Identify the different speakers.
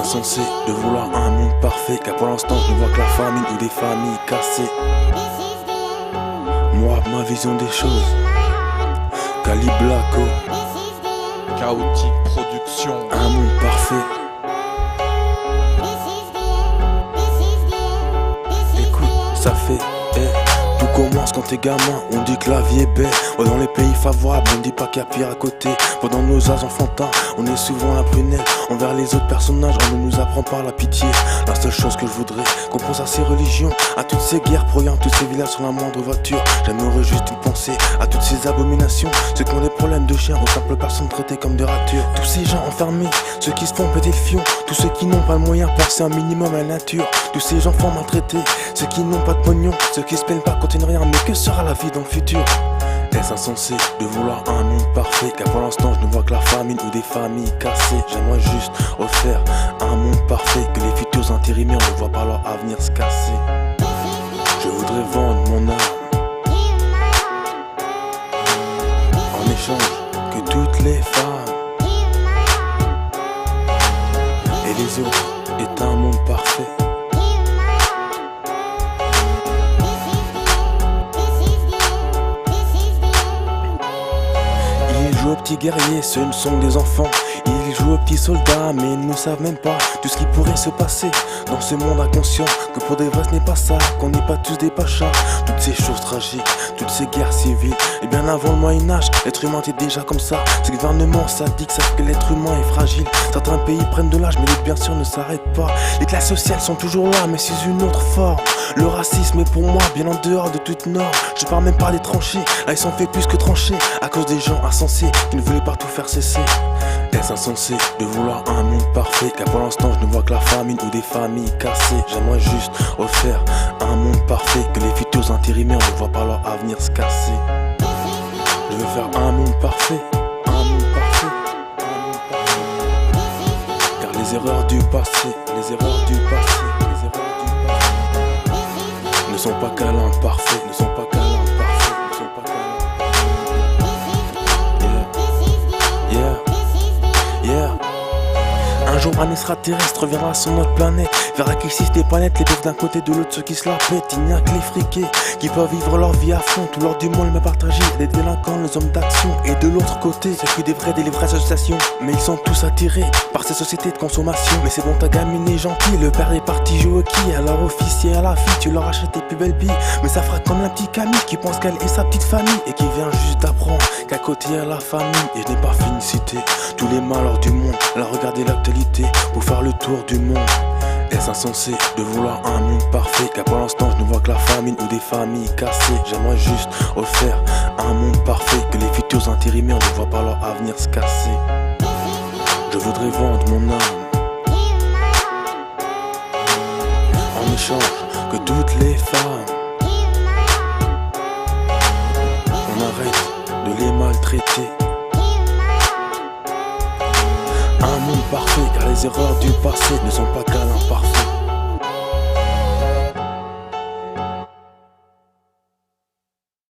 Speaker 1: Est-ce insensé de vouloir un monde parfait, car pour l'instant je ne vois que la famine ou des familles cassées. Moi, ma vision des choses, Caliblaco,
Speaker 2: Chaotique Production.
Speaker 1: un monde parfait. Écoute, ça fait tout commence quand t'es gamin, on dit que la vie est belle. Ouais, dans les pays favorables, on dit pas qu'il y a pire à côté. Pendant nos âges enfantins, on est souvent la prunelle envers les autres personnages, on ne nous apprend pas la pitié. La seule chose que je voudrais, qu'on pense à ces religions, à toutes ces guerres proyant tous ces villages sur la moindre voiture. J'aimerais juste une pensée à toutes ces abominations, ceux qui ont des problèmes de chiens, aux simples personnes traitées comme des ratures. Tous ces gens enfermés, ceux qui se font péter le fion, tous ceux qui n'ont pas le moyen, penser un minimum à la nature. Tous ces enfants maltraités, ceux qui n'ont pas de pognon, ceux qui se plaignent pas quand ils n'ont rien, mais que sera la vie dans le futur? Est-ce insensé de vouloir un monde parfait, car pour l'instant je ne vois que la famine ou des familles cassées. J'aimerais juste refaire un monde parfait, que les futurs intérimaires ne voient pas leur avenir se casser. Je voudrais vendre mon âme en échange que toutes les femmes et les autres aient un monde parfait. Ils jouent aux petits guerriers, ce ne sont que des enfants. Ils jouent aux petits soldats, mais ils ne savent même pas tout ce qui pourrait se passer dans ce monde inconscient. Que pour des vrais ce n'est pas ça, qu'on n'est pas tous des pachas. Toutes ces choses tragiques, toutes ces guerres civiles. Et bien avant le Moyen-Âge, l'être humain était déjà comme ça. Ces gouvernements sadiques savent que l'être humain est fragile. Certains pays prennent de l'âge, mais les bien sûr ne s'arrêtent pas. Les classes sociales sont toujours là, mais sous une autre forme. Le racisme est pour moi bien en dehors de toute norme. Je parle même pas des tranchées, là ils sont fait plus que tranchés à cause des gens insensés qui ne voulaient pas tout faire cesser. Est-ce insensé de vouloir un monde parfait, car pour l'instant je ne vois que la famine ou des familles cassées. J'aimerais juste refaire un monde parfait, que les futurs intérimaires ne voient pas leur avenir se casser. Je veux faire un monde parfait, un monde parfait, un monde parfait. Car les erreurs du passé, les erreurs du passé, les erreurs du passé ne sont pas qu'à l'imparfait, ne sont pas qu'à l'imparfait, ne sont pas qu'à l'imparfait. Yeah. Un jour un extraterrestre viendra sur notre planète, verra qu'il existe des planètes, les peuples d'un côté de l'autre, ceux qui se la pètent. Il n'y a que les friqués qui peuvent vivre leur vie à fond, tout leur du monde le partagé, les délinquants, les hommes d'action. Et de l'autre côté, c'est que des vraies associations, mais ils sont tous attirés par ces sociétés de consommation. Mais c'est bon, ta gamine est gentille, le père est parti jouer au quai, à leur officier, à la fille, tu leur achètes tes plus belles billes. Mais ça fera comme la petite Camille qui pense qu'elle est sa petite famille et qui vient juste d'apprendre qu'à côté il y a la famille. Et je n'ai pas fini de citer tous les malheurs du monde, elle a regardé l'actualité pour faire le tour du monde. Est-ce insensé de vouloir un monde parfait, car pour l'instant je ne vois que la famine ou des familles cassées. J'aimerais juste refaire un monde parfait, que les futurs intérimaires ne voient pas leur avenir se casser. Je voudrais vendre mon âme en échange que toutes les femmes, on arrête de les maltraiter. Un monde parfait, car les erreurs du passé ne sont pas qu'à l'imparfait.